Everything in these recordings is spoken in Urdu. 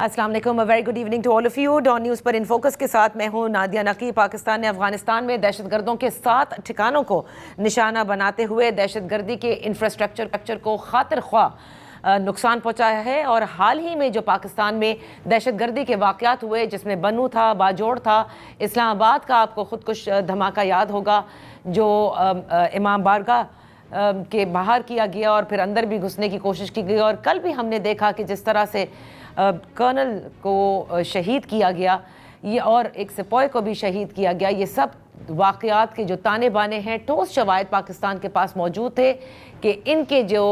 السلام علیکم، very good evening to all of you. Dawn News پر ان فوکس کے ساتھ میں ہوں نادیہ نقی. پاکستان نے افغانستان میں دہشت گردوں کے 7 ٹھکانوں کو نشانہ بناتے ہوئے دہشت گردی کے انفراسٹرکچر کو خاطر خواہ نقصان پہنچایا ہے. اور حال ہی میں جو پاکستان میں دہشت گردی کے واقعات ہوئے، جس میں بنو تھا، باجوڑ تھا، اسلام آباد کا آپ کو خودکش دھماکہ یاد ہوگا جو امام بارگاہ کے باہر کیا گیا اور پھر اندر بھی گھسنے کی کوشش کی گئی. اور کل بھی ہم نے دیکھا کہ جس طرح سے کرنل کو شہید کیا گیا یہ اور ایک سپاہی کو بھی شہید کیا گیا. یہ سب واقعات کے جو تانے بانے ہیں، ٹھوس شواہد پاکستان کے پاس موجود تھے کہ ان کے جو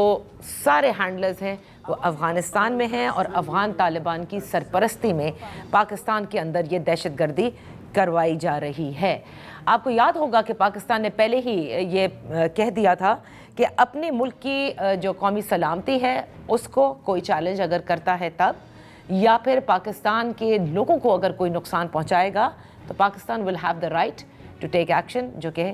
سارے ہینڈلرز ہیں وہ افغانستان میں ہیں اور افغان طالبان کی سرپرستی میں پاکستان کے اندر یہ دہشت گردی کروائی جا رہی ہے. آپ کو یاد ہوگا کہ پاکستان نے پہلے ہی یہ کہہ دیا تھا کہ اپنے ملک کی جو قومی سلامتی ہے اس کو کوئی چیلنج اگر کرتا ہے تب، یا پھر پاکستان کے لوگوں کو اگر کوئی نقصان پہنچائے گا تو Pakistan will have the right to take action, جو کہ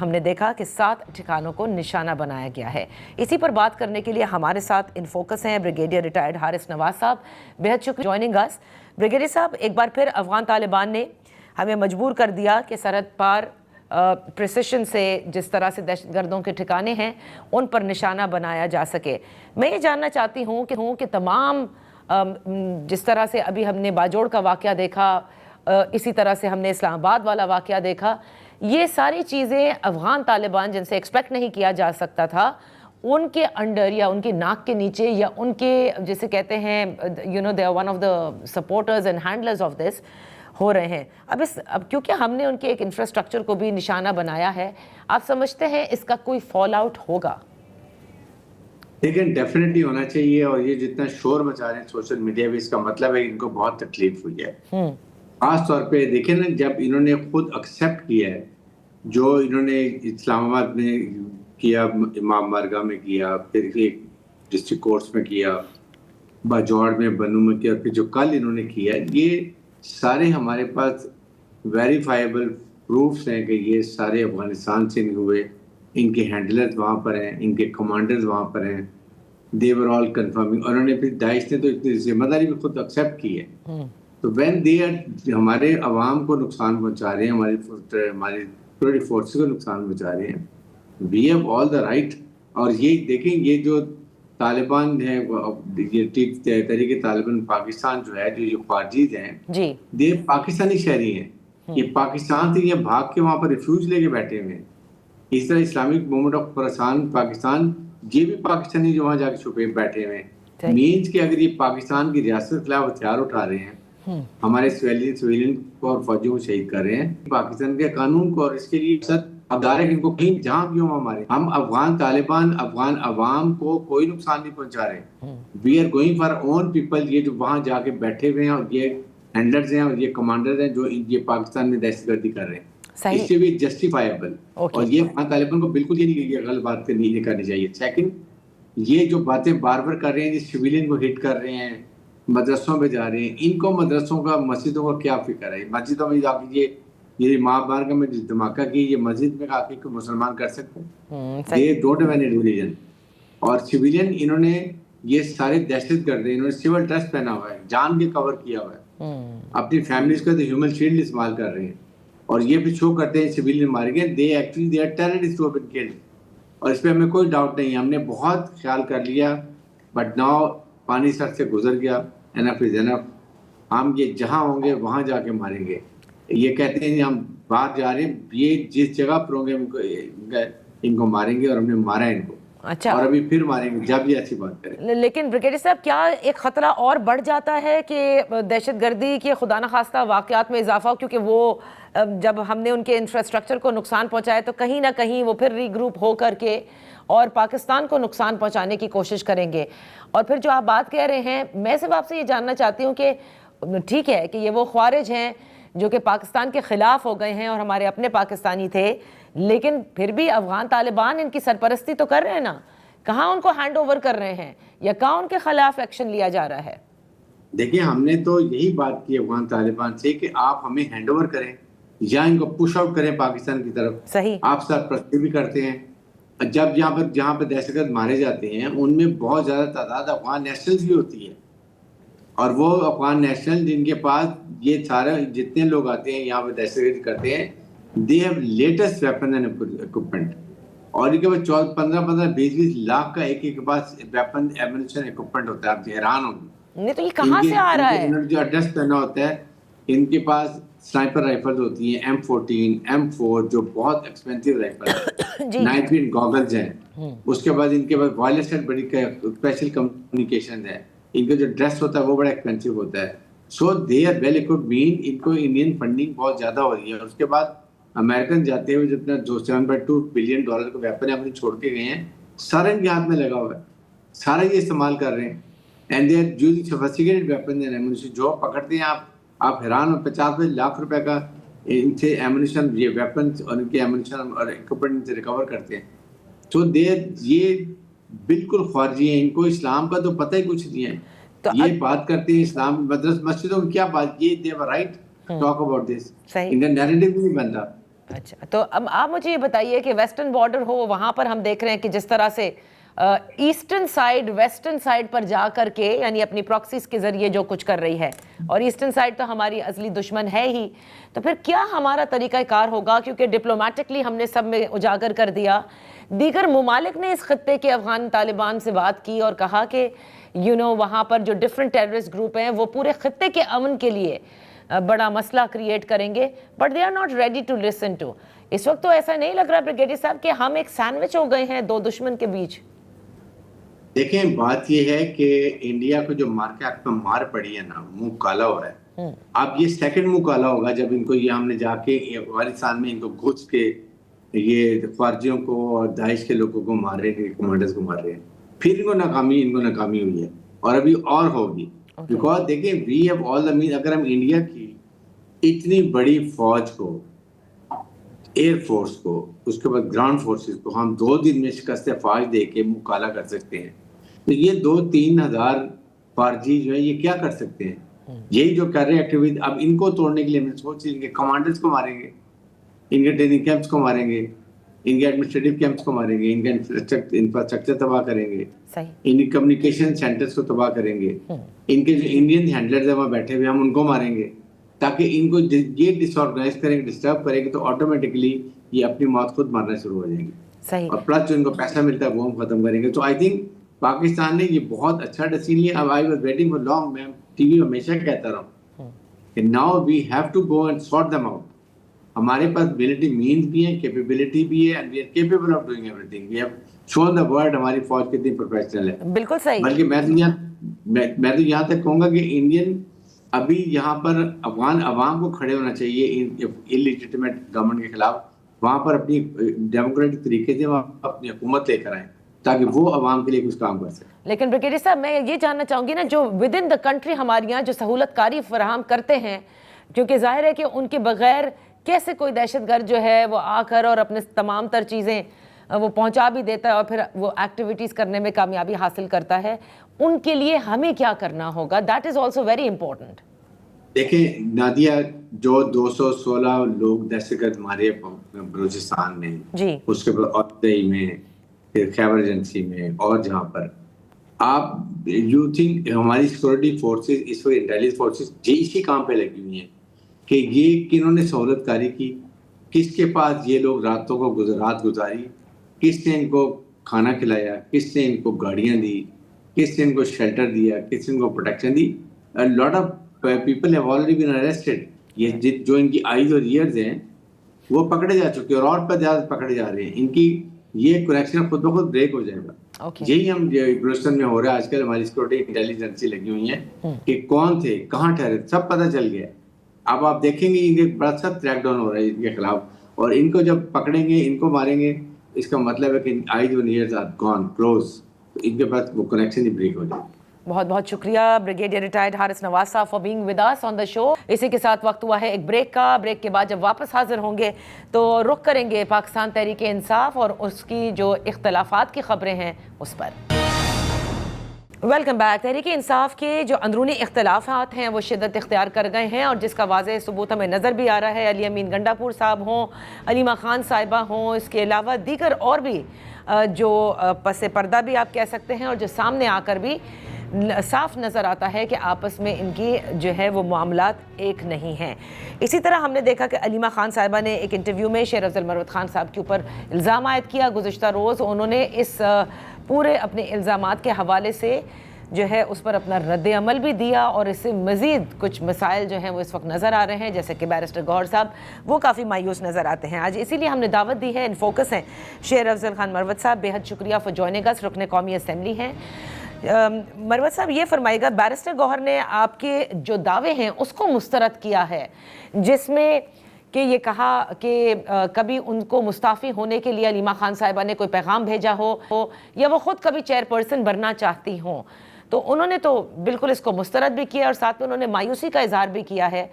ہم نے دیکھا کہ 7 ٹھکانوں کو نشانہ بنایا گیا ہے. اسی پر بات کرنے کے لیے ہمارے ساتھ ان فوکس ہیں بریگیڈیئر ریٹائرڈ حارث نواز صاحب. بہت شکریہ جوائننگ اس. بریگیڈیئر صاحب، ایک بار پھر افغان طالبان نے ہمیں مجبور کر دیا کہ سرحد پار پریسیشن سے جس طرح سے دہشت گردوں کے ٹھکانے ہیں ان پر نشانہ بنایا جا سکے. میں یہ جاننا چاہتی ہوں کہ تمام جس طرح سے ابھی ہم نے باجوڑ کا واقعہ دیکھا، اسی طرح سے ہم نے اسلام آباد والا واقعہ دیکھا، یہ ساری چیزیں افغان طالبان جن سے ایکسپیکٹ نہیں کیا جا سکتا تھا، ان کے انڈر یا ان کے ناک کے نیچے یا ان کے جسے کہتے ہیں they are one of the supporters and handlers of this ہو رہے ہیں. اب کیونکہ ہم نے ان کے ایک انفراسٹرکچر کو بھی نشانہ بنایا ہے، آپ سمجھتے ہیں اس کا کوئی فال آؤٹ ہوگا؟ لیکن ڈیفینیٹلی ہونا چاہیے. اور یہ جتنا شور مچا رہے ہیں سوشل میڈیا پہ، اس کا مطلب ہے ان کو بہت تکلیف ہوئی ہے. خاص طور پہ دیکھیں نا، جب انہوں نے خود ایکسیپٹ کیا ہے جو انہوں نے اسلام آباد میں کیا، امام بارگاہ میں کیا، پھر ایک ڈسٹرکٹ کورٹس میں کیا، باجوڑ میں، بنو میں کیا، پھر جو کل انہوں نے کیا، یہ سارے ہمارے پاس ویریفائیبل پروفس ہیں کہ یہ سارے افغانستان سے ہوئے. ان کے ہینڈلرز وہاں پر ہیں، ان کے کمانڈرز وہاں پر ہیں. دے ور آل کنفرمنگ. اور انہوں نے پھر داعش نے تو اتنی ذمہ داری بھی خود ایکسیپٹ کی ہے. تو وین دے ہمارے عوام کو نقصان پہنچا رہے ہیں، ہماری سیکورٹی فورسز کو نقصان پہنچا رہے ہیں، we have all the right. اور یہ دیکھیں، یہ جو طالبان ہے، یہ تحریک طالبان پاکستان جو ہے، جو یہ خارجیز ہیں، یہ پاکستانی شہری ہیں. یہ پاکستان سے یہ بھاگ کے وہاں پر ریفیوج لے کے بیٹھے ہوئے ہیں. اس طرح اسلامک موومنٹ آف خراسان پاکستان، یہ بھی پاکستانی جو وہاں جا کے چھپے بیٹھے ہوئے ہیں. مینس کہ اگر یہ پاکستان کی ریاست کے خلاف ہتھیار اٹھا رہے ہیں، ہمارے سویلین کو اور فوجیوں کو شہید کر رہے ہیں، پاکستان کے قانون کو اور اس کے لیے سخت ابدار ہے کہ ان کو کہیں جہاں بھی ہوں ہمارے، ہم افغان طالبان افغان عوام کو کوئی نقصان نہیں پہنچا رہے. We are going for own people. یہ جو وہاں جا کے بیٹھے ہوئے ہیں اور یہ ہینڈلرز ہیں اور یہ کمانڈرز ہیں جو یہ پاکستان میں دہشت گردی کر رہے ہیں، اس سے بھی جسٹیفائیبل. اور یہ افغان طالبان کو بالکل یہ نہیں کہ غلط بات نہیں کرنی چاہیے. سیکنڈ، یہ جو باتیں بار بار کر رہے ہیں، یہ سویلین کو ہٹ کر رہے ہیں، مدرسوں پہ جا رہے ہیں. ان کو مدرسوں کا، مسجدوں کا کیا فکر ہے؟ مسجدوں میں جا کے یہ ماں بارگاہ میں دھماکہ کی، یہ مسجد میں آ کے کوئی مسلمان کر سکتے ہیں؟ They don't have any religion. اور سویلین انہوں نے یہ سارے دہشت گرد ہیں، انہوں نے سول ڈریس پہنا ہوا ہے، جان کے کور کیا ہوا ہے، اپنی فیملیز کا تو ہیومن شیلڈ استعمال کر رہے ہیں. اور یہ بھی شو کرتے ہیں سویلین مارے گئے، they actually they are terrorist who been killed. اور اس پہ ہمیں کوئی ڈاؤٹ نہیں ہے، ہم نے بہت خیال کر لیا، بٹ ناؤ پانی سر سے گزر گیا. انف از انف. ہم یہ جہاں ہوں گے وہاں جا کے ماریں گے. یہ کہتے ہیں ہم باہر جا رہے ہیں، یہ جس جگہ پر ہوں گے ان کو ماریں گے، اور ہم نے مارا ہے ان کو. اچھا، اور ابھی پھر ماریں گے جب یہ ایسی بات کریں. لیکن بریگیڈیئر صاحب، کیا ایک خطرہ اور بڑھ جاتا ہے کہ دہشت گردی کے خدا نخواستہ واقعات میں اضافہ ہو؟ کیونکہ وہ جب ہم نے ان کے انفراسٹرکچر کو نقصان پہنچایا تو کہیں نہ کہیں وہ پھر ری گروپ ہو کر کے اور پاکستان کو نقصان پہنچانے کی کوشش کریں گے. اور پھر جو آپ بات کہہ رہے ہیں، میں صرف آپ سے یہ جاننا چاہتی ہوں کہ ٹھیک ہے کہ یہ وہ خوارج ہیں جو کہ پاکستان کے خلاف ہو گئے ہیں اور ہمارے اپنے پاکستانی تھے، لیکن پھر بھی افغان طالبان ان کی سرپرستی تو کر رہے ہیں نا. کہاں ان کو ہینڈ اوور کر رہے ہیں یا کہاں ان کے خلاف ایکشن لیا جا رہا ہے؟ دیکھیں، ہم نے تو یہی بات کی افغان طالبان سے کہ آپ ہمیں ہینڈ اوور کریں یا ان کو پش آؤٹ کریں پاکستان کی طرف. صحیح. آپ سرپرستی بھی کرتے ہیں. جب جہاں پہ دہشت گرد مارے جاتے ہیں ان میں بہت زیادہ تعداد افغان نیشنلز بھی ہوتی ہے. اور وہ افغان نیشنل جن کے پاس یہ سارے جتنے لوگ آتے ہیں یہاں پہ دہشت گردی کرتے ہیں, they have latest weapon and equipment, اور ان کے پاس 15-20 لاکھ کا ایک کے پاس ویپن ایمونیشن اکوپمنٹ ہوتا ہے. آپ حیران ہوں گے نہیں تو یہ کہاں سے آ رہا ہے؟ جو ایڈریس کرنا ہوتا ہے, ان کے پاس سنائپر رائفل ہوتی ہیں M14 M4 جو بہت ایکسپینسو رائفل ہے, نائٹ ویژن گاگلز ہیں, اس کے بعد ان کے پاس وائرلیس سیٹ بڑی اسپیشل کمیونیکیشن ہے, ان کا جو ڈریس ہوتا ہے وہ بڑا ایکسپینسو ہوتا ہے. سو دے آر ویل اکوپڈ, مین ان کو انڈین فنڈنگ بہت زیادہ ہو رہی ہے. اور اس کے بعد امریکن جاتے ہوئے جتنا جو $7.2 بلین کا ویپن اپنے چھوڑ کے گئے ہیں, سارا ان کے ہاتھ میں لگا ہوا ہے, سارا یہ استعمال کر رہے ہیں. And they are using sophisticated weapon and ammunition. جو پکڑتے ہیں آپ حیران ہو, 50 لاکھ روپے کا ان سے ایمونیشن, یہ ویپنس اور ان کے ایمونیشن اور اکوپمنٹ سے ریکور کرتے ہیں. تو یہ بالکل خارجی ہیں, ان کو اسلام کا تو پتہ ہی کچھ نہیں ہے. یہ بات کرتے ہیں اسلام مسجدوں کی کیا بات, یہ دے were right talk about this, ان کا نیریٹو نہیں بنتا. اچھا تو اب آپ مجھے یہ بتائیے کہ ویسٹرن بارڈر ہو, وہاں پر ہم دیکھ رہے ہیں کہ جس طرح سے ایسٹرن سائیڈ ویسٹرن سائیڈ پر جا کر کے یعنی اپنی پراکسیز کے ذریعے جو کچھ کر رہی ہے, اور ایسٹرن سائیڈ تو ہماری اصلی دشمن ہے ہی, تو پھر کیا ہمارا طریقہ کار ہوگا؟ کیونکہ ڈپلومیٹکلی ہم نے سب میں اجاگر کر دیا, دیگر ممالک نے اس خطے کے افغان طالبان سے بات کی اور کہا کہ وہاں پر جو ڈفرینٹ ٹیررسٹ گروپ ہیں وہ پورے خطے کے امن کے لیے بڑا مسئلہ کریٹ کریں گے, but they are not ready to listen to. اس وقت تو ایسا نہیں لگ رہا بریگیڈیئر صاحب کہ ہم ایک سینڈوچ ہو گئے ہیں دو دشمن کے بیچ؟ دیکھیں بات یہ ہے کہ انڈیا کو جو مارکیٹ میں مار پڑی ہے نا, منہ کالا ہو رہا ہے. اب یہ سیکنڈ منہ کالا ہوگا جب ان کو یہ ہم نے جا کے افغانستان میں ان کو گھس کے یہ خارجیوں کو اور داعش کے لوگوں کو مار رہے ہیں, کمانڈرز کو مار رہے ہیں. پھر ان کو ناکامی ہوئی ہے, اور ابھی اور ہوگی. بیکاز دیکھیں وی ہیو آل دا مین, اگر ہم انڈیا کی اتنی بڑی فوج کو, ایئر فورس کو, اس کے بعد گراؤنڈ فورسز کو ہم 2 دن میں شکست فوج دے کے منہ کالا کر سکتے ہیں, تو یہ 2-3 ہزار فارجی جو ہے یہ کیا کر سکتے ہیں؟ یہی جو کر رہے ہیں ایکٹیویٹی. اب ان کو توڑنے کے لیے ہم سوچ رہے ہیں کہ کمانڈرز کو ماریں گے, ان کے ٹریننگ کیمپس کو ماریں گے, ان کے ایڈمنسٹریٹو کیمپس کو ماریں گے, ان کا انفراسٹرکچر تباہ کریں گے, ان کی کمیونیکیشن سینٹرز کو تباہ کریں گے, ان کے جو انڈین ہینڈلرز ہیں وہاں بیٹھے ہوئے ہم ان کو ماریں گے, تاکہ ان کو یہ ڈس آرگنائز کریں گے, ڈسٹرب کریں گے, تو آٹومیٹکلی یہ اپنی موت خود مارنا شروع ہو جائیں گے. اور پلس جو ان کو پیسہ ملتا ہے وہ ہم ختم کریں گے. تو آئی تھنک پاکستان نے یہ بہت اچھا ڈیسیژن لیا. اب I was waiting for long, میں ٹی وی ہمیشہ کہتا رہا ہوں کہ now we have to go and sort them out. ہمارے پاس ملٹری مینز بھی ہیں, کیپیبلٹی بھی ہے, and we are capable of doing everything. We have shown the world ہماری فوج کتنی پروفیشنل ہے. بالکل صحیح. بلکہ میں تو یہاں تک کہوں گا کہ انڈین ابھی یہاں پر افغان عوام کو کھڑے ہونا چاہیے انلیجیٹمیٹ گورنمنٹ کے خلاف, وہاں پر اپنی ڈیموکریٹک طریقے سے وہاں اپنی حکومت لے کر آئیں تاکہ وہ عوام کے لیے کچھ کام کر سکیں. لیکن بریگیڈیئر صاحب میں یہ جاننا چاہوں گی نا, جو ود ان دا کنٹری ہمارے یہاں جو سہولت کاری فراہم کرتے ہیں, کیونکہ ظاہر ہے کہ ان کے بغیر کیسے کوئی دہشت گرد جو ہے وہ آ کر اور اپنے تمام تر چیزیں وہ پہنچا بھی دیتا ہے اور پھر وہ ایکٹیویٹیز کرنے میں کامیابی حاصل کرتا ہے, ان کے لیے ہمیں کیا کرنا ہوگا؟ That is also very important. دیکھیں نادیہ, جو 216 لوگ دہشت گرد مارے بلوچستان میں, جی, اس کے بعد اودئی میں, پھر خیبر ایجنسی میں, اور جہاں پر آپ یو تھنک ہماری سیکورٹی فورسز اس وقت انٹیلیجنس فورسز اسی کام پہ لگی ہوئی ہیں کہ یہ کنہوں نے سہولت کاری کی, کس کے پاس یہ لوگ راتوں کو رات گزاری, کس نے ان کو کھانا کھلایا, کس نے ان کو گاڑیاں دی, کس نے ان کو شیلٹر دیا, کس نے ان کو protection the. Lot of people have already been arrested. یہ جو ان کی آئیز اور ایئرز ہیں وہ پکڑے جا چکے اور پر زیادہ پکڑے جا رہے ہیں. ان کی یہ کنیکشن خود بخود بریک ہو جائے گا. یہی ہم بلوچستان میں ہو رہا ہے آج کل. ہماری سیکورٹی انٹیلیجنسی لگی ہوئی ہیں کہ کون تھے, کہاں ٹھہرے, سب پتہ چل گیا. اب آپ دیکھیں گے یہ بڑا سخت کریک ڈاؤن ہو رہا ہے ان کے خلاف, اور ان کو جب پکڑیں گے, ان کو ماریں گے, اس کا مطلب ہے کہ آئیز اور ایئرز آر گون کلوز, تو ان کے پاس وہ کنیکشن ہی بریک ہو جائے. بہت بہت شکریہ بریگیڈیئر ریٹائرڈ حارث نواز صاحب فار بینگ ود اس آن دا شو. اسی کے ساتھ وقت ہوا ہے ایک بریک کا. بریک کے بعد جب واپس حاضر ہوں گے تو رخ کریں گے پاکستان تحریک انصاف اور اس کی جو اختلافات کی خبریں ہیں اس پر. Welcome back. تحریک انصاف کے جو اندرونی اختلافات ہیں وہ شدت اختیار کر گئے ہیں, اور جس کا واضح ثبوت ہمیں نظر بھی آ رہا ہے. علی امین گنڈا پور صاحب ہوں, علیمہ خان صاحبہ ہوں, اس کے علاوہ دیگر اور بھی جو پس پردہ بھی آپ کہہ سکتے ہیں اور جو سامنے آ کر بھی صاف نظر آتا ہے کہ آپس میں ان کی جو ہے وہ معاملات ایک نہیں ہیں۔ اسی طرح ہم نے دیکھا کہ علیمہ خان صاحبہ نے ایک انٹرویو میں شیر افضل مروت خان صاحب کے اوپر الزام عائد کیا۔ گزشتہ روز انہوں نے اس پورے اپنے الزامات کے حوالے سے جو ہے اس پر اپنا رد عمل بھی دیا، اور اس سے مزید کچھ مسائل جو ہیں وہ اس وقت نظر آ رہے ہیں، جیسے کہ بیرسٹر گوہر صاحب وہ کافی مایوس نظر آتے ہیں آج۔ اسی لیے ہم نے دعوت دی ہے، ان فوکس ہیں شیر افضل خان مروت صاحب، بے حد شکریہ فار جوائننگ اس، رکن قومی اسمبلی ہیں۔ مروت صاحب یہ فرمائے گا، بیرسٹر گوہر نے آپ کے جو دعوے ہیں اس کو مسترد کیا ہے، جس میں کہ یہ کہا کہ کبھی ان کو مستعفی ہونے کے لیے علیمہ خان صاحبہ نے کوئی پیغام بھیجا ہو یا وہ خود کبھی چیئرپرسن بننا چاہتی ہوں، تو انہوں نے تو بالکل اس کو مسترد بھی کیا، اور ساتھ میں انہوں نے مایوسی کا اظہار بھی کیا ہے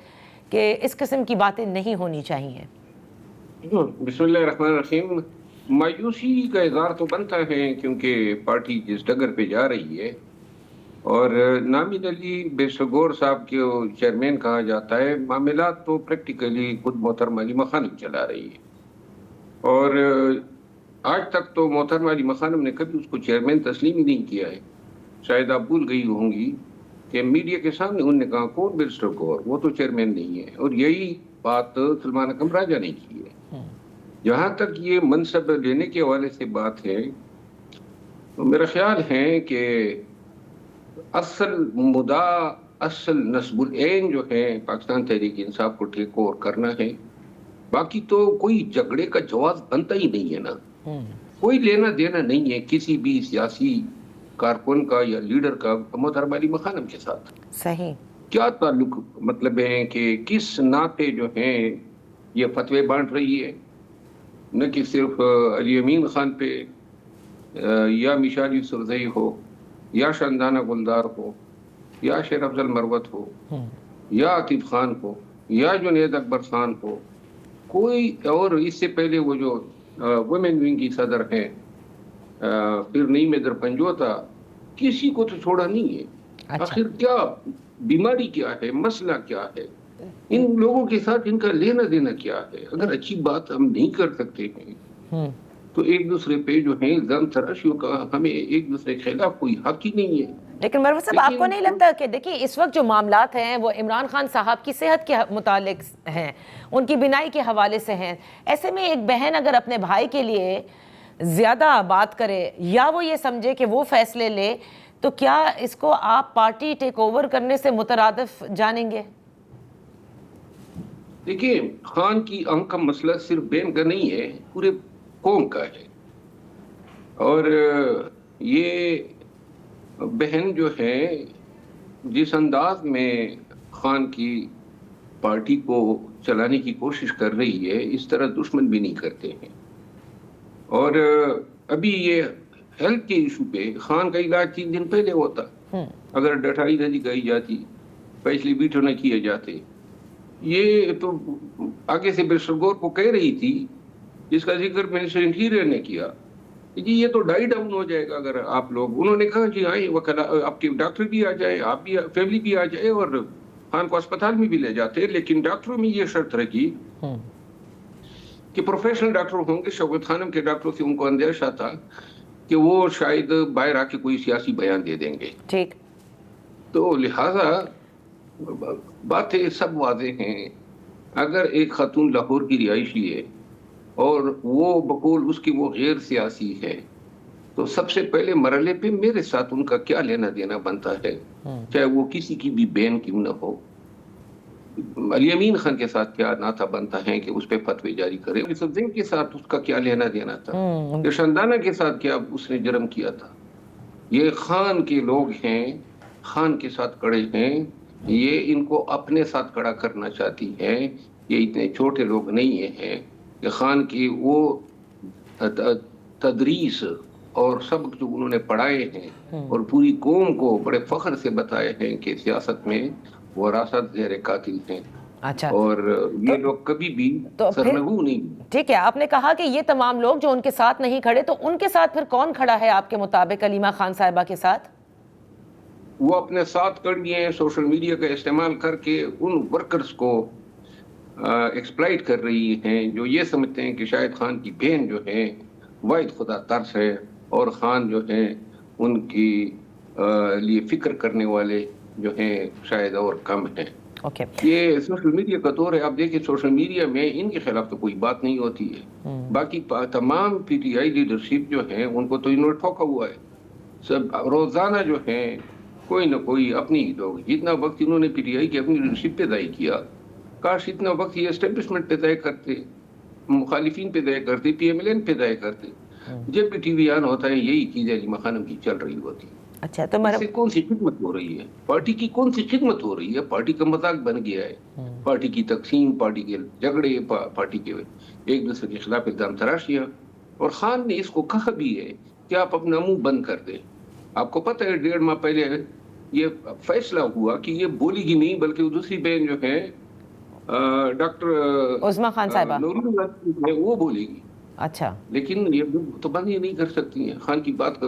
کہ اس قسم کی باتیں نہیں ہونی چاہیے۔ بسم اللہ الرحمن الرحیم۔ مایوسی کا اظہار تو بنتا ہے کیونکہ پارٹی جس ڈگر پہ جا رہی ہے، اور نامینلی بیرسٹر گوہر صاحب کو چیئرمین کہا جاتا ہے، معاملات تو پریکٹیکلی خود محترمہ علیمہ خانم چلا رہی ہے، اور آج تک تو محترمہ علیمہ خانم نے کبھی اس کو چیئرمین تسلیم ہی نہیں کیا ہے۔ شاید آپ بھول گئی ہوں گی کہ میڈیا کے سامنے انہوں نے کہا کون بیرسٹر گوہر، وہ تو چیئرمین نہیں ہے، اور یہی بات سلمان اکرم راجہ نے کی ہے۔ جہاں تک یہ منصب لینے کے حوالے سے بات ہے، تو میرا خیال ہے کہ اصل مدعا، اصل نصب العین جو ہے پاکستان تحریک انصاف کو ٹیک اوور کرنا ہے، باقی تو کوئی جھگڑے کا جواز بنتا ہی نہیں ہے نا، کوئی لینا دینا نہیں ہے کسی بھی سیاسی کارکن کا یا لیڈر کا محترمہ علیمہ خانم کے ساتھ۔ صحیح، کیا تعلق مطلب ہے کہ کس ناطے جو ہیں یہ فتوے بانٹ رہی ہے، نہ کہ صرف علی امین خان پہ یا مشال یوسفزئی ہو یا شندانہ گلدار ہو یا شیر افضل مروت ہو یا عاطف خان ہو یا جنید اکبر خان ہو، کوئی اور اس سے پہلے وہ جو ویمن ونگ کی صدر ہیں پھر نعیم حیدر پنجوتا، کسی کو تو چھوڑا نہیں ہے۔ آخر کیا بیماری کیا ہے، مسئلہ کیا ہے، ان لوگوں کے ساتھ ان کا لینا دینا کیا ہے؟ اگر اچھی بات ہم نہیں کر سکتے ہیں تو ایک دوسرے پہ جو ہے الزام تراشیوں کا ہمیں ایک دوسرے کے خلاف کوئی حق ہی نہیں ہے۔ لیکن مروت صاحب آپ کو نہیں لگتا کہ دیکھیے اس وقت جو معاملات ہیں وہ عمران خان صاحب کی صحت کے متعلق ہیں، ان کی بینائی کے حوالے سے ہیں، ایسے میں ایک بہن اگر اپنے بھائی کے لیے زیادہ بات کرے یا وہ یہ سمجھے کہ وہ فیصلے لے، تو کیا اس کو آپ پارٹی ٹیک اوور کرنے سے مترادف جانیں گے؟ دیکھیے، خان کی آنکھ کا مسئلہ صرف بہن کا نہیں ہے، پورے قوم کا ہے، اور یہ بہن جو ہے جس انداز میں خان کی پارٹی کو چلانے کی کوشش کر رہی ہے، اس طرح دشمن بھی نہیں کرتے ہیں۔ اور ابھی یہ ہیلتھ کے ایشو پہ خان کا علاج 3 دن پہلے ہوتا، اگر ڈٹائی نہ گئی جاتی، فیصلے بیٹھو نہ کیے جاتے۔ یہ تو آگے سے بیرسٹر گوہر کو کہہ رہی تھی، جس کا ذکر منسٹر انٹیریئر نے کیا، جی یہ تو ڈائی ڈاؤن ہو جائے گا اگر آپ لوگ، انہوں نے کہا جی آئیں آپ کے ڈاکٹر بھی آ جائے، آپ بھی، فیملی بھی آ جائے، اور خان کو اسپتال میں بھی لے جاتے، لیکن ڈاکٹروں میں یہ شرط رکھی کہ پروفیشنل ڈاکٹر ہوں گے۔ شوکت خانم کے ڈاکٹروں سے ان کو اندیشہ تھا کہ وہ شاید باہر آ کے کوئی سیاسی بیان دے دیں گے، ٹھیک، تو لہٰذا باتیں سب واضح ہیں۔ اگر ایک خاتون لاہور کی رہائشی ہے اور وہ بقول اس کی وہ غیر سیاسی ہے، تو سب سے پہلے مرحلے پہ میرے ساتھ ان کا کیا لینا دینا بنتا ہے، چاہے وہ کسی کی بھی بہن کیوں نہ ہو۔ علی امین خان کے ساتھ کیا ناتا بنتا ہے کہ اس پہ فتوی جاری کرے، یوسفزئی کے ساتھ اس کا کیا لینا دینا تھا، کہ شندانہ کے ساتھ کیا اس نے جرم کیا تھا۔ یہ خان کے لوگ ہیں، خان کے ساتھ کڑے ہیں، یہ ان کو اپنے ساتھ کڑا کرنا چاہتی ہیں۔ یہ اتنے چھوٹے لوگ نہیں ہیں کہ خان کی وہ تدریس اور سبق جو انہوں نے پڑھائے ہیں اور پوری قوم کو بڑے فخر سے بتائے ہیں کہ سیاست میں وہ راست زیر قاتل ہیں، اچھا، اور یہ لوگ کبھی بھی سرنگو نہیں۔ ٹھیک ہے، آپ نے کہا کہ یہ تمام لوگ جو ان کے ساتھ نہیں کھڑے، تو ان کے ساتھ پھر کون کھڑا ہے آپ کے مطابق علیمہ خان صاحبہ کے ساتھ؟ وہ اپنے ساتھ کر گئے ہیں، سوشل میڈیا کا استعمال کر کے ان ورکرز کو ایکسپلائٹ کر رہی ہیں جو یہ سمجھتے ہیں کہ شاہد خان کی بہن جو ہے واحد خدا ترس ہے، اور خان جو ہے ان کی لیے فکر کرنے والے جو ہیں شاید اور کم ہیں. اوکے یہ سوشل میڈیا کا دور ہے. آپ دیکھیں سوشل میڈیا میں ان کے خلاف تو کوئی بات نہیں ہوتی ہے. باقی تمام پی ٹی آئی لیڈرشپ جو ہیں ان کو تو انہوں نے ٹھوکا ہوا ہے. سب روزانہ جو ہیں کوئی نہ کوئی اپنی لوگ جتنا وقت انہوں نے پی ٹی آئی کی اپنی لیڈرشپ پہ ضائع کیا, کاش اتنا وقت یہ اسٹیبلشمنٹ پہ ضائع کرتے, مخالفین پہ ضائع کرتے, پی ایم ایل این پہ ضائع کرتے. جب بھی ٹی وی آن ہوتا ہے یہی چیزیں علی خانم کی چل رہی ہوتی. اچھا تو اس سے کون سی خدمت ہو رہی ہے؟ پارٹی کی کون سی خدمت ہو رہی ہے؟ پارٹی کا مذاق بن گیا ہے. پارٹی کی تقسیم, پارٹی کے جھگڑے, پارٹی کے ایک دوسرے کے خلاف الزام تراشیاں. اور خان نے اس کو کہا بھی ہے کہ آپ اپنا منہ بند کر دیں. آپ کو پتہ ہے 1.5 ماہ پہلے یہ فیصلہ ہوا کہ یہ بولے گی نہیں, بلکہ دوسری بہن جو ہے ڈاکٹر عظمیٰ خان صاحبہ وہ بولے گی. اچھا لیکن یہ تو بند ہی نہیں کر سکتی ہیں. خان کی بات کا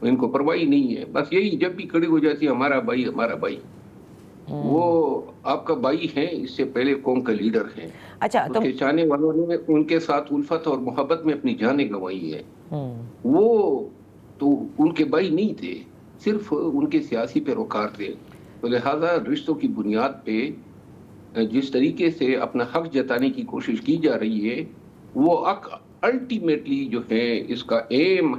ان کو پرواہی نہیں ہے. بس یہی جب بھی کڑی ہو جاتی ہے ہمارا بھائی ہمارا بھائی. وہ آپ کا بھائی ہیں, اس سے پہلے قوم کا لیڈر ہیں. اچھا اس کے چاہنے والوں نے ان کے ساتھ الفت اور محبت میں اپنی جانیں گنوائی ہے. وہ تو ان کے بھائی نہیں تھے, صرف ان کے سیاسی پیروکار تھے. تو لہٰذا رشتوں کی بنیاد پہ جس طریقے سے اپنا حق جتانے کی کوشش کی جا رہی ہے وہ الٹیمیٹلی جو ہے اس کا ایم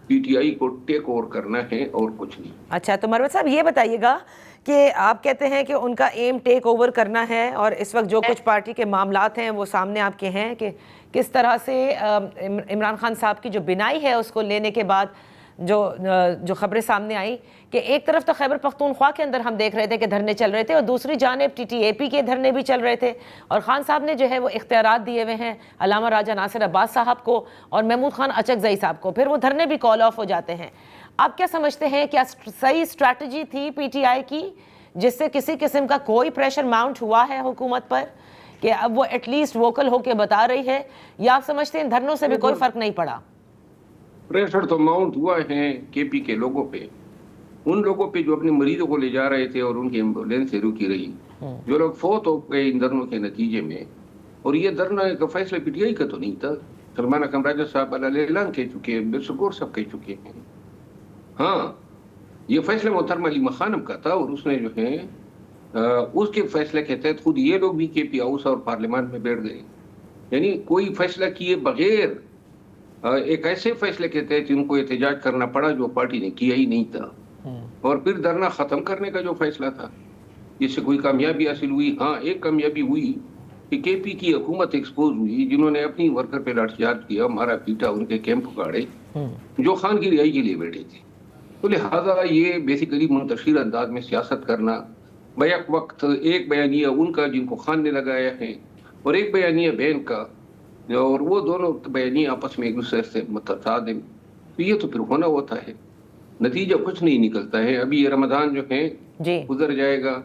پی ٹی آئی کو ٹیک اوور کرنا ہے اور کچھ نہیں. اچھا تو مروت صاحب یہ بتائیے گا کہ آپ کہتے ہیں کہ ان کا ایم ٹیک اوور کرنا ہے, اور اس وقت جو کچھ پارٹی کے معاملات ہیں وہ سامنے آپ کے ہیں کہ کس طرح سے عمران خان صاحب کی جو بینائی ہے اس کو لینے کے بعد جو خبریں سامنے آئیں کہ ایک طرف تو خیبر پختونخوا کے اندر ہم دیکھ رہے تھے کہ دھرنے چل رہے تھے, اور دوسری جانب ٹی ٹی اے پی کے دھرنے بھی چل رہے تھے, اور خان صاحب نے جو ہے وہ اختیارات دیے ہوئے ہیں علامہ راجہ ناصر عباس صاحب کو اور محمود خان اچکزئی صاحب کو, پھر وہ دھرنے بھی کال آف ہو جاتے ہیں. آپ کیا سمجھتے ہیں, کیا صحیح اسٹریٹجی تھی پی ٹی آئی کی جس سے کسی قسم کا کوئی پریشر ماؤنٹ ہوا ہے حکومت پر کہ اب وہ ایٹ لیسٹ ووکل ہو کے بتا رہی ہے, یا آپ سمجھتے ہیں دھرنوں سے بھی کوئی فرق نہیں پڑا؟ پریشر تو ماؤنٹ ہوا ہے کے پی کے لوگوں پہ, ان لوگوں پہ جو اپنے مریضوں کو لے جا رہے تھے اور ان کی ایمبولینس سے رکی رہی, جو لوگ فوت ہو گئے ان دھرنوں کے نتیجے میں. اور یہ دھرنا کا فیصلہ پی ٹی آئی کا تو نہیں تھا. سلمان اکرم راجہ صاحب اعلان کہہ چکے ہیں, بسکور صاحب کہہ چکے ہیں. ہاں یہ فیصلہ محترمہ علی خانم کا تھا, اور اس نے جو ہے اس کے فیصلے کے تحت خود یہ لوگ بھی کے پی ہاؤس اور پارلیمان میں بیٹھ گئے. یعنی کوئی فیصلہ کیے بغیر ایک ایسے فیصلے کے تحت ان کو احتجاج کرنا پڑا جو پارٹی نے کیا ہی نہیں تھا. اور پھر دھرنا ختم کرنے کا جو فیصلہ تھا جس سے کوئی کامیابی حاصل ہوئی. ہاں ایک کامیابی ہوئی کہ کے پی کی حکومت ایکسپوز ہوئی, جنہوں نے اپنی ورکر پہ لاٹھی چارج کیا, مارا پیٹا, ان کے کیمپ گاڑے جو خان کی رہائی کے لیے بیٹھے تھے. تو لہٰذا یہ بیسیکلی منتشر انداز میں سیاست کرنا, بیک وقت ایک بیانیہ ان کا جن کو خان نے لگایا ہے اور ایک بیانیہ بین کا, اور وہ دونوں بیانیہ آپس میں ایک دوسرے سے متصادم, تو یہ تو پھر ہونا ہوتا ہے, نتیجہ کچھ نہیں نکلتا ہے. ابھی یہ رمضان جو ہے گزر جائے گا,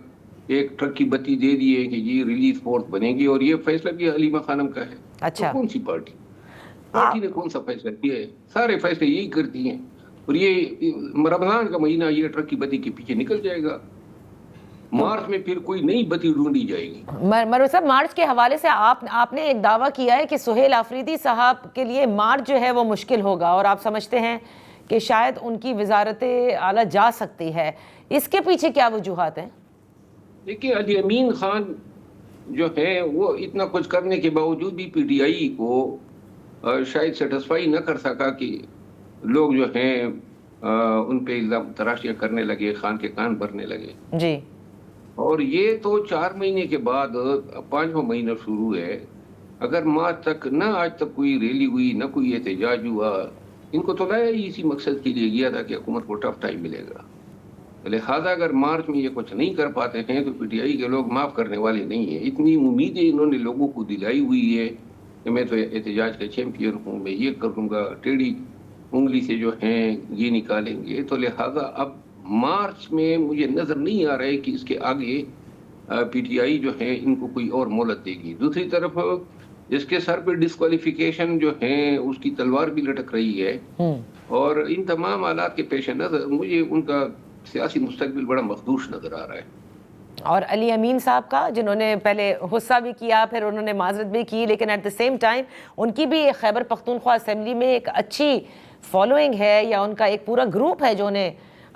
ایک ٹرک کی بتی دے دیے کہ یہ ریلیز فورس بنے گی, اور یہ فیصلہ بھی حلیمہ خانم کا ہے. اچھا کون سی پارٹی نے کون سا فیصلہ کیا ہے؟ سارے فیصلے یہی کرتی ہیں, اور یہ رمضان کا مہینہ یہ ٹرک کی بتی کے پیچھے نکل جائے گا. مارچ میں پھر کوئی نئی بتی ڈھونڈی جائے گی. مروت صاحب مارچ کے حوالے سے آپ نے ایک دعویٰ کیا ہے کہ سہیل آفریدی صاحب کے لیے مارچ جو ہے وہ مشکل ہوگا, اور آپ سمجھتے ہیں کہ شاید ان کی وزارت اعلیٰ جا سکتی ہے. اس کے پیچھے کیا وجوہات ہیں؟ دیکھیے علی امین خان جو ہے وہ اتنا کچھ کرنے کے باوجود بھی پی ٹی آئی کو شاید سیٹسفائی نہ کر سکا کہ لوگ جو ہیں ان پہ الزام تراشیاں کرنے لگے, خان کے کان بھرنے لگے. جی, اور یہ تو 4 مہینے کے بعد 5واں مہینہ شروع ہے. اگر مارچ تک نہ آج تک کوئی ریلی ہوئی, نہ کوئی احتجاج ہوا, ان کو تو لایا ہی اسی مقصد کے لیے گیا تھا کہ حکومت کو ٹف ٹائم ملے گا. لہٰذا اگر مارچ میں یہ کچھ نہیں کر پاتے ہیں تو پی ٹی آئی کے لوگ معاف کرنے والے نہیں ہیں. اتنی امیدیں انہوں نے لوگوں کو دلائی ہوئی ہے کہ میں تو احتجاج کا چیمپئن ہوں, میں یہ کروں گا, ٹیڑھی انگلی سے جو ہیں یہ نکالیں گے. تو لہٰذا اب مارچ میں مجھے نظر نہیں آ رہا ہے کہ اس کے آگے پی ٹی آئی جو ہے ان کو کوئی اور مہلت دے گی. دوسری طرف اس کے سر پہ ڈسکوالیفیکیشن جو ہے اس کی تلوار بھی لٹک رہی ہے, اور ان تمام حالات کے پیش نظر مجھے ان کا سیاسی مستقبل بڑا مخدوش نظر آ رہا ہے. اور علی امین صاحب کا, جنہوں نے پہلے غصہ بھی کیا, پھر انہوں نے معذرت بھی کی, لیکن ایٹ دا سیم ٹائم ان کی بھی خیبر پختونخوا اسمبلی میں ایک اچھی فالوئنگ ہے, یا ان کا ایک پورا گروپ ہے جو انہیں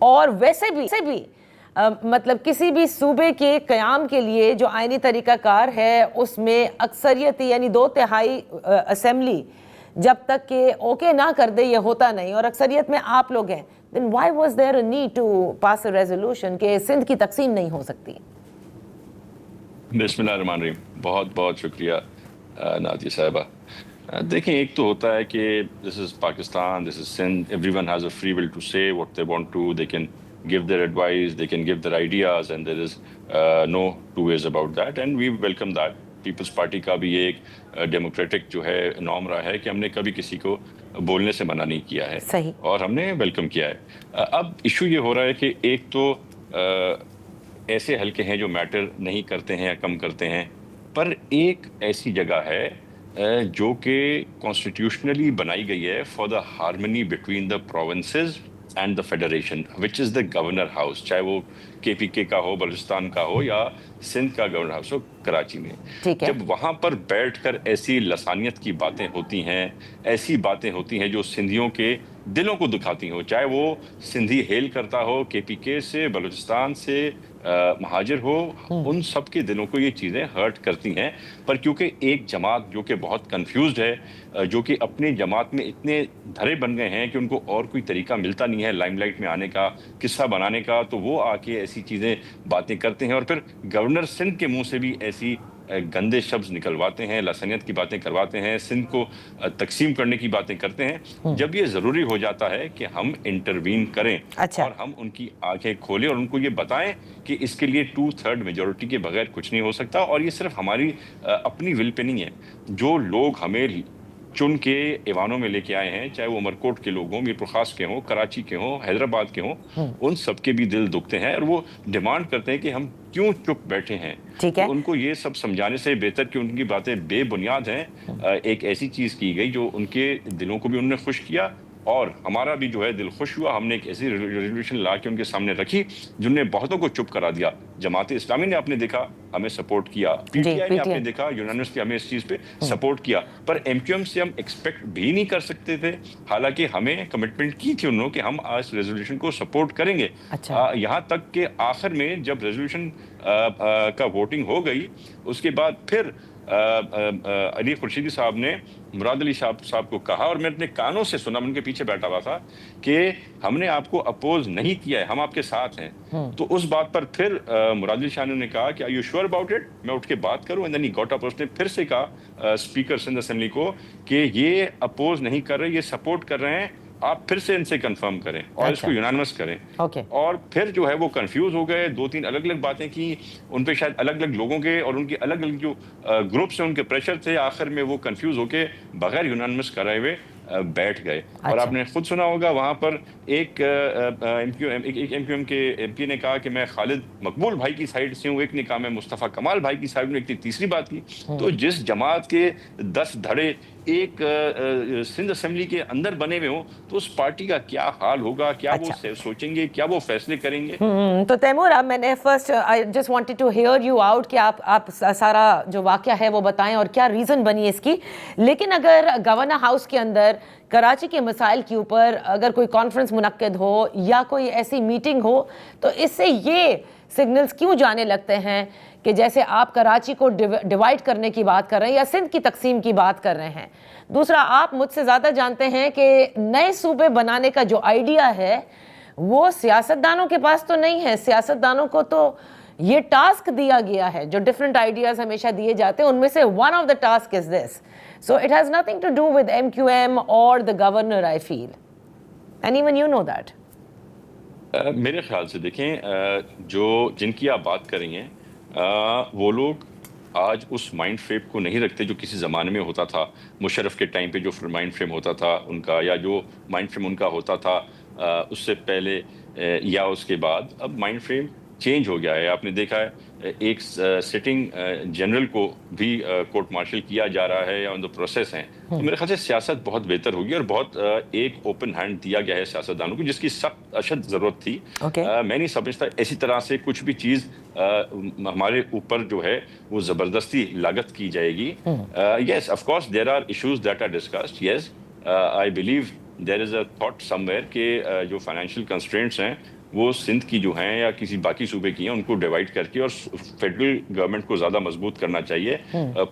اور ویسے بھی مطلب کسی بھی صوبے کے قیام کے لیے جو آئینی طریقہ کار ہے اس میں اکثریت یعنی 2/3 اسمبلی جب تک کہ اوکے نہ کر دے یہ ہوتا نہیں، اور اکثریت میں آپ لوگ ہیں، then why was there a need to pass a resolution کہ سندھ کی تقسیم نہیں ہو سکتی؟ بسم اللہ الرحمن الرحیم. بہت بہت شکریہ نادیہ صاحبہ. دیکھیں، ایک تو ہوتا ہے کہ this is Pakistan, this is Sindh, every one has a free will to say what they want to, they can give their advice, they can give their ideas, and there is no two ways about that, and we welcome that. Peoples Party کا بھی ایک ڈیموکریٹک جو ہے نام رہا ہے کہ ہم نے کبھی کسی کو بولنے سے منع نہیں کیا ہے، صحیح، اور ہم نے ویلکم کیا ہے. اب ایشو یہ ہو رہا ہے کہ ایک تو ایسے حلقے ہیں جو میٹر نہیں کرتے ہیں یا کم کرتے ہیں، پر ایک ایسی جگہ ہے جو کہ کانسٹیٹیوشنلی بنائی گئی ہے for the harmony between the provinces and the federation, which is the governor house, چاہے وہ KPK کا ہو، بلوچستان کا ہو، یا سندھ کا گورنر ہاؤس ہو کراچی میں. جب وہاں پر بیٹھ کر ایسی لسانیت کی باتیں ہوتی ہیں، ایسی باتیں ہوتی ہیں جو سندھیوں کے دلوں کو دکھاتی ہوں، چاہے وہ سندھی ہیل کرتا ہو KPK سے، بلوچستان سے مہاجر ہو، ان سب کے دلوں کو یہ چیزیں ہرٹ کرتی ہیں. پر کیونکہ ایک جماعت جو کہ بہت کنفیوزڈ ہے، جو کہ اپنی جماعت میں اتنے دھرے بن گئے ہیں کہ ان کو اور کوئی طریقہ ملتا نہیں ہے لائم لائٹ میں آنے کا، قصہ بنانے کا، تو وہ آ کے ایسی چیزیں باتیں کرتے ہیں، اور پھر گورنر سندھ کے منہ سے بھی ایسی گندے شبز نکلواتے ہیں، لسانیت کی باتیں کرواتے ہیں، سندھ کو تقسیم کرنے کی باتیں کرتے ہیں. جب یہ ضروری ہو جاتا ہے کہ ہم انٹروین کریں اور ہم ان کی آنکھیں کھولیں اور ان کو یہ بتائیں کہ اس کے لیے 2/3 میجورٹی کے بغیر کچھ نہیں ہو سکتا، اور یہ صرف ہماری اپنی ول پہ نہیں ہے. جو لوگ ہمیں چن کے ایوانوں میں لے کے آئے ہیں، چاہے وہ عمرکوٹ کے لوگ ہوں، میر پرخاص کے ہوں، کراچی کے ہوں، حیدرآباد کے ہوں، ان سب کے بھی دل دکھتے ہیں، اور وہ ڈیمانڈ کرتے ہیں کہ ہم کیوں چپ بیٹھے ہیں. تو ان کو یہ سب سمجھانے سے بہتر کہ ان کی باتیں بے بنیاد ہیں. ایک ایسی چیز کی گئی جو ان کے دلوں کو بھی انہوں نے خوش کیا، اور ہمارا بھی جو ہے دل خوش ہوا. ہم نے ایک ایسی ریزولوشن لا کے ان کے سامنے رکھی جن نے بہتوں کو چپ کرا دیا. جماعت اسلامی نے آپ نے دیکھا ہمیں سپورٹ کیا، PTI نے آپ نے دیکھا یونانیمسلی ہمیں اس چیز پہ سپورٹ کیا، پر MQM سے ہم ایکسپیکٹ بھی نہیں کر سکتے تھے، حالانکہ ہمیں کمٹمنٹ کی تھی انہوں کہ ہم اس ریزولوشن کو سپورٹ کریں گے. یہاں تک کہ آخر میں جب ریزولوشن کا ووٹنگ ہو گئی، اس کے بعد پھر علی خورشیدی صاحب نے مراد علی صاحب کو کہا، اور میں اپنے کانوں سے سنا، میں ان کے پیچھے بیٹھا ہوا تھا، کہ ہم نے آپ کو اپوز نہیں کیا ہے، ہم آپ کے ساتھ ہیں. تو اس بات پر پھر مراد علی شاہ نے کہا کہ are you sure about it؟ میں اٹھ کے بات کروں. And then he got up. اس نے پھر سے کہا اسپیکر سندھ اسمبلی کو کہ یہ اپوز نہیں کر رہے، یہ سپورٹ کر رہے ہیں، آپ پھر سے ان سے کنفرم کریں اور اس کو یونانیمس کریں. اور پھر جو ہے وہ کنفیوز ہو گئے، 2-3 الگ الگ باتیں کی، ان پہ شاید الگ الگ لوگوں کے اور ان کے الگ الگ جو گروپس ہیں ان کے پریشر تھے. آخر میں وہ کنفیوز ہو کے بغیر یونانیمس کرائے ہوئے بیٹھ گئے. اور آپ نے خود سنا ہوگا وہاں پر ایک MQM کے MP نے کہا کہ میں خالد مقبول بھائی کی سائڈ سے ہوں، ایک نے کہا میں مصطفیٰ کمال بھائی کی سائڈ میں، ایک نے تیسری بات کی. تو جس جماعت کے 10 دھڑے ایک سندھ اسمبلی کے اندر بنے ہوئے ہوں تو اس پارٹی کا کیا حال ہوگا، کیا وہ سوچیں گے، کیا وہ فیصلے کریں گے. تو تیمور، اب میں نے first I just wanted to hear you out کہ آپ سارا جو واقعہ ہے وہ بتائیں اور کیا ریزن بنی اس کی. لیکن اگر گورنر ہاؤس کے اندر کراچی کے مسائل کے اوپر اگر کوئی کانفرنس منعقد ہو یا کوئی ایسی میٹنگ ہو تو اس سے یہ سگنلز کیوں جانے لگتے ہیں کہ جیسے آپ کراچی کو ڈیوائڈ کرنے کی بات کر رہے ہیں یا سندھ کی تقسیم کی بات کر رہے ہیں. دوسرا، آپ مجھ سے زیادہ جانتے ہیں کہ نئے صوبے بنانے کا جو آئیڈیا ہے وہ سیاستدانوں کے پاس تو نہیں ہے. سیاستدانوں کو تو یہ ٹاسک دیا گیا ہے، جو ڈفرنٹ آئیڈیاز ہمیشہ دیے جاتے ہیں ان میں سے one of the task is this. So it has nothing to do with MQM or the governor, I feel. And even you know that. میرے خیال سے دیکھیں، جن کی آپ بات کر رہی ہیں وہ لوگ آج اس مائنڈ فریم کو نہیں رکھتے جو کسی زمانے میں ہوتا تھا. مشرف کے ٹائم پہ جو مائنڈ فریم ہوتا تھا ان کا، یا جو مائنڈ فریم ان کا ہوتا تھا اس سے پہلے یا اس کے بعد. اب مائنڈ فریم چینج ہو گیا ہے. آپ نے دیکھا ہے ایک سٹنگ جنرل کو بھی کورٹ مارشل کیا جا رہا ہے یا آن دا پروسیس ہیں. تو میرے خیال سے سیاست بہت بہتر ہوگی اور بہت ایک اوپن ہینڈ دیا گیا ہے سیاستدانوں کو، جس کی سخت اشد ضرورت تھی. میں نہیں سمجھتا اسی طرح سے کچھ بھی چیز ہمارے اوپر جو ہے وہ زبردستی لاگت کی جائے گی. Yes of course there are issues that are discussed. Yes I believe there is a thought somewhere کہ جو فائنینشیل کنسٹرینٹس ہیں وہ سندھ کی جو ہیں یا کسی باقی صوبے کی ہیں ان کو ڈیوائڈ کر کے اور فیڈرل گورنمنٹ کو زیادہ مضبوط کرنا چاہیے.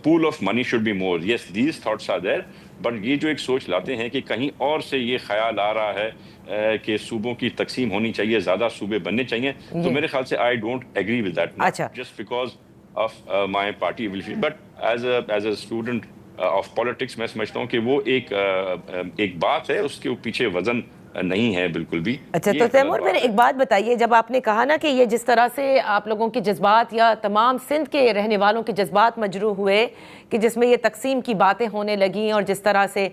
Pool of money should be more. Yes these thoughts are there, but یہ جو ایک سوچ لاتے ہیں کہ کہیں اور سے یہ خیال آ رہا ہے کہ صوبوں کی تقسیم ہونی چاہیے, زیادہ صوبے بننے چاہیے, تو میرے خیال سے I don't agree with that just because of my party will, but as a student of politics میں سمجھتا ہوں کہ وہ ایک بات ہے, اس کے پیچھے وزن نہیں ہے بالکل بھی. اچھا تو تیمور میرے ایک بات بتائیے, جب آپ نے کہا نا کہ یہ جس طرح سے آپ لوگوں کے جذبات یا تمام سندھ کے رہنے والوں کے جذبات مجروح ہوئے کہ جس میں یہ تقسیم کی باتیں ہونے لگیں اور جس طرح سے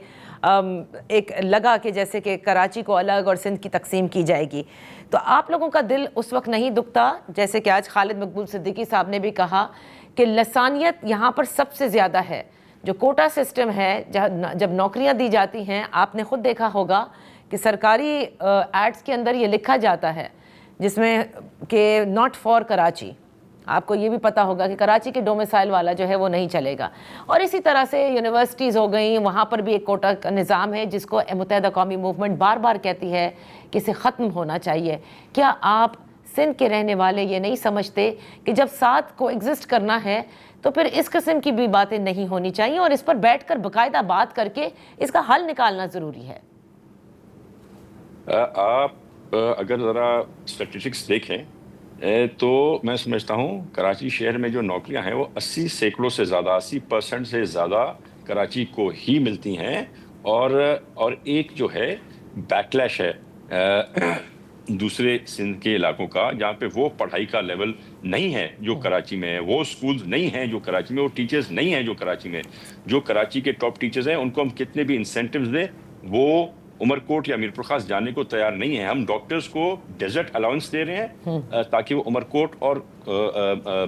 ایک لگا کہ جیسے کہ کراچی کو الگ اور سندھ کی تقسیم کی جائے گی, تو آپ لوگوں کا دل اس وقت نہیں دکھتا جیسے کہ آج خالد مقبول صدیقی صاحب نے بھی کہا کہ لسانیت یہاں پر سب سے زیادہ ہے. جو کوٹا سسٹم ہے, جب نوکریاں دی جاتی ہیں, آپ نے خود دیکھا ہوگا کہ سرکاری ایڈز کے اندر یہ لکھا جاتا ہے جس میں کہ ناٹ فار کراچی. آپ کو یہ بھی پتہ ہوگا کہ کراچی کے ڈومیسائل والا جو ہے وہ نہیں چلے گا. اور اسی طرح سے یونیورسٹیز ہو گئیں, وہاں پر بھی ایک کوٹا کا نظام ہے جس کو متحدہ قومی موومنٹ بار بار کہتی ہے کہ اسے ختم ہونا چاہیے. کیا آپ سندھ کے رہنے والے یہ نہیں سمجھتے کہ جب ساتھ کو ایگزسٹ کرنا ہے تو پھر اس قسم کی بھی باتیں نہیں ہونی چاہیے اور اس پر بیٹھ کر باقاعدہ بات کر کے اس کا حل نکالنا ضروری ہے؟ آپ اگر ذرا اسٹیٹسٹکس دیکھیں تو میں سمجھتا ہوں کراچی شہر میں جو نوکریاں ہیں وہ 80 سینکڑوں سے زیادہ 80% سے زیادہ کراچی کو ہی ملتی ہیں. اور ایک جو ہے بیکلیش ہے دوسرے سندھ کے علاقوں کا جہاں پہ وہ پڑھائی کا لیول نہیں ہے جو کراچی میں ہے, وہ سکولز نہیں ہیں جو کراچی میں, وہ ٹیچرز نہیں ہیں جو کراچی میں. جو کراچی کے ٹاپ ٹیچرز ہیں ان کو ہم کتنے بھی انسینٹیوز دیں وہ عمر کوٹ یا میرپور خاص جانے کو تیار نہیں ہیں. ہم ڈاکٹرز کو ڈیزرٹ الاؤنس دے رہے ہیں تاکہ وہ عمر کوٹ اور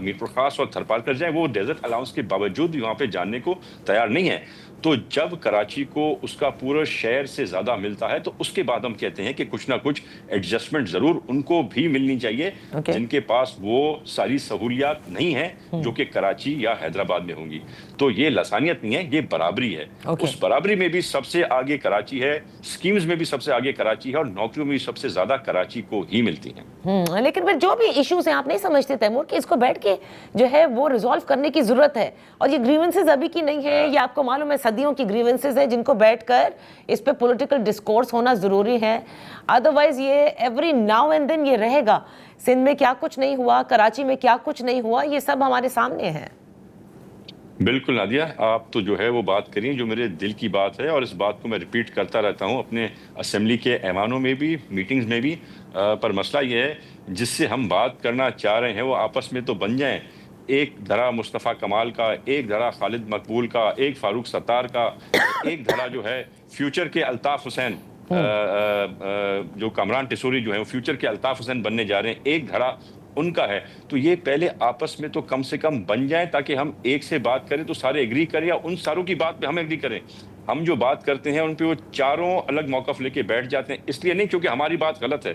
میرپور خاص اور تھرپارکر جائیں, وہ ڈیزرٹ الاؤنس کے باوجود بھی وہاں پہ جانے کو تیار نہیں ہیں. تو جب کراچی کو اس کا پورا شہر سے زیادہ ملتا ہے تو اس کے بعد ہم کہتے ہیں کہ کچھ نہ کچھ ایڈجسٹمنٹ ضرور ان کو بھی ملنی چاہیے جن کے پاس وہ ساری سہولیات نہیں ہیں جو کہ کراچی یا حیدرآباد میں ہوں گی. تو یہ لسانیت نہیں ہے, یہ برابری ہے. اس برابری میں بھی سب سے آگے کراچی ہے, اسکیمز میں بھی سب سے آگے کراچی ہے, اور نوکریوں میں بھی سب سے زیادہ کراچی کو ہی ملتی ہیں. لیکن پھر جو بھی ایشوز ہیں آپ نہیں سمجھتے تیمور کہ اس کو بیٹھ کے جو ہے وہ ریزالو کرنے کی ضرورت ہے, اور یہ گریونسز ابھی کی نہیں ہے, یہ آپ کو معلوم ہے صدیوں کی گریونسز ہیں جن کو بیٹھ کر اس پہ پولیٹیکل ڈسکورس ہونا ضروری ہے. ادروائز یہ ایوری ناؤ اینڈ دین یہ رہے گا سندھ میں کیا کچھ نہیں ہوا, کراچی میں کیا کچھ نہیں ہوا, یہ سب ہمارے سامنے ہے. بالکل نادیہ, آپ تو جو ہے وہ بات کریں جو میرے دل کی بات ہے, اور اس بات کو میں ریپیٹ کرتا رہتا ہوں اپنے اسمبلی کے ایوانوں میں بھی, میٹنگز میں بھی. پر مسئلہ یہ ہے جس سے ہم بات کرنا چاہ رہے ہیں وہ آپس میں تو بن جائیں. ایک دھڑا مصطفیٰ کمال کا, ایک دھڑا خالد مقبول کا, ایک فاروق ستار کا, ایک دھڑا جو ہے فیوچر کے الطاف حسین, جو کامران ٹیسوری جو ہے وہ فیوچر کے الطاف حسین بننے جا رہے ہیں, ایک دھڑا ان کا ہے. تو یہ پہلے آپس میں تو کم سے کم بن جائیں تاکہ ہم ایک سے بات کریں تو سارے ایگری کریں, یا ان ساروں کی بات پہ ہم ایگری کریں. ہم جو بات کرتے ہیں ان پہ وہ چاروں الگ موقف لے کے بیٹھ جاتے ہیں, اس لیے نہیں کیونکہ ہماری بات غلط ہے,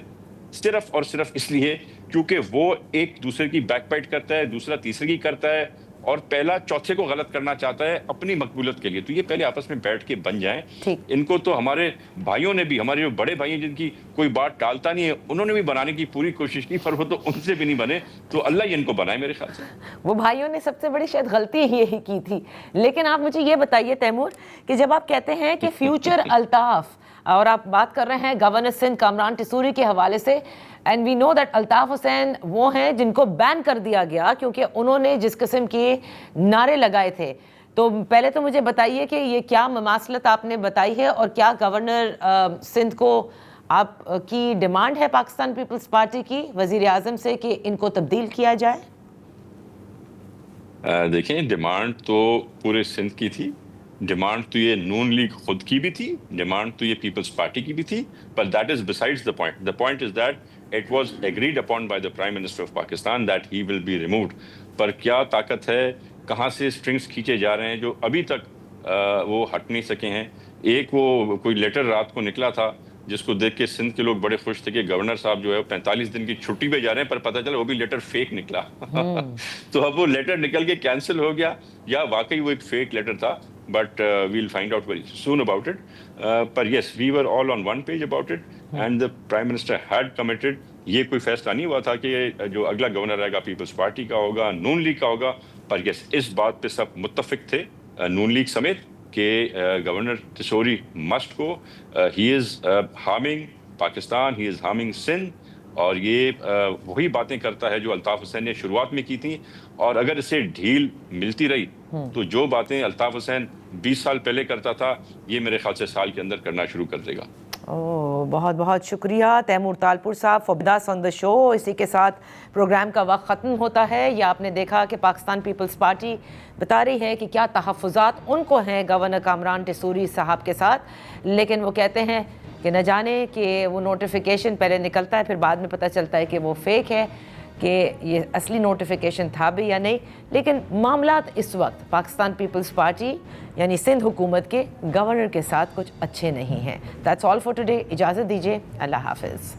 صرف اور صرف اس لیے کیونکہ وہ ایک دوسرے کی بیک بائٹ کرتا ہے, دوسرا تیسرے کی کرتا ہے, اور پہلا چوتھے کو غلط کرنا چاہتا ہے اپنی مقبولیت کے لیے. تو یہ پہلے آپس میں بیٹھ کے بن جائیں. ان کو تو ہمارے بھائیوں نے بھی, ہمارے جو بڑے بھائی ہیں جن کی کوئی بات ٹالتا نہیں ہے, انہوں نے بھی بنانے کی پوری کوشش کی, پر وہ تو ان سے بھی نہیں بنے. تو اللہ ہی ان کو بنائے میرے خیال سے. وہ بھائیوں نے سب سے بڑی شاید غلطی یہی کی تھی. لیکن آپ مجھے یہ بتائیے تیمور کہ جب آپ کہتے ہیں کہ فیوچر الطاف, اور آپ بات کر رہے ہیں گورنر سندھ کامران ٹیسوری کے حوالے سے, and we know that Altaf Hussain وہ ہیں جن کو بین کر دیا گیا کیونکہ انہوں نے جس قسم کے نعرے لگائے تھے. تو پہلے تو مجھے بتائیے کہ یہ کیا مماثلت آپ نے بتائی ہے, اور کیا گورنر سندھ کو آپ کی ڈیمانڈ ہے پاکستان پیپلز پارٹی کی وزیر اعظم سے کہ ان کو تبدیل کیا جائے؟ دیکھیں, ڈیمانڈ تو پورے سندھ کی تھی, ڈیمانڈ تو یہ نون لیگ خود کی بھی تھی, ڈیمانڈ تو یہ پیپلز پارٹی کی بھی تھی, but that is besides the point. The point is that it was agreed upon by the Prime Minister of Pakistan that he will be removed. پر کیا طاقت ہے, کہاں سے اسٹرنگز کھینچے جا رہے ہیں جو ابھی تک وہ ہٹ نہیں سکے ہیں. ایک وہ کوئی لیٹر رات کو نکلا تھا جس کو دیکھ کے سندھ کے لوگ بڑے خوش تھے کہ گورنر صاحب جو ہے 45 دن کی چھٹی پہ جا رہے ہیں, پر پتہ چلا وہ بھی لیٹر فیک نکلا. تو اب وہ لیٹر نکل کے کینسل ہو گیا یا واقعی وہ ایک فیک لیٹر تھا, but we'll find out very soon about it. But yes, we were all on one page about it, and the Prime Minister had committed. یہ کوئی فیصلہ نہیں ہوا تھا کہ جو اگلا گورنر رہے گا پیپلز پارٹی کا ہوگا, نون لیگ کا ہوگا, پر یس اس بات پہ سب متفق تھے نون لیگ سمیت کہ گورنر تیسوری مسٹ کو. ہی از ہارمنگ پاکستان, ہی از ہارمنگ سندھ, اور یہ وہی باتیں کرتا ہے جو الطاف حسین نے شروعات میں کی تھیں, اور اگر اسے ڈھیل ملتی رہی تو جو باتیں الطاف حسین 20 سال پہلے کرتا تھا یہ میرے خیال سے سال کے اندر کرنا شروع کر دے گا. بہت بہت شکریہ تیمور تالپور صاحب فار بس آن دا شو. اسی کے ساتھ پروگرام کا وقت ختم ہوتا ہے. یہ آپ نے دیکھا کہ پاکستان پیپلز پارٹی بتا رہی ہے کہ کیا تحفظات ان کو ہیں گورنر کامران تیسوری صاحب کے ساتھ, لیکن وہ کہتے ہیں کہ نہ جانے کہ وہ نوٹیفیکیشن پہلے نکلتا ہے پھر بعد میں پتہ چلتا ہے کہ وہ فیک ہے, کہ یہ اصلی نوٹیفیکیشن تھا بھی یا نہیں. لیکن معاملات اس وقت پاکستان پیپلز پارٹی یعنی سندھ حکومت کے گورنر کے ساتھ کچھ اچھے نہیں ہیں. That's all for today. اجازت دیجیے, اللہ حافظ.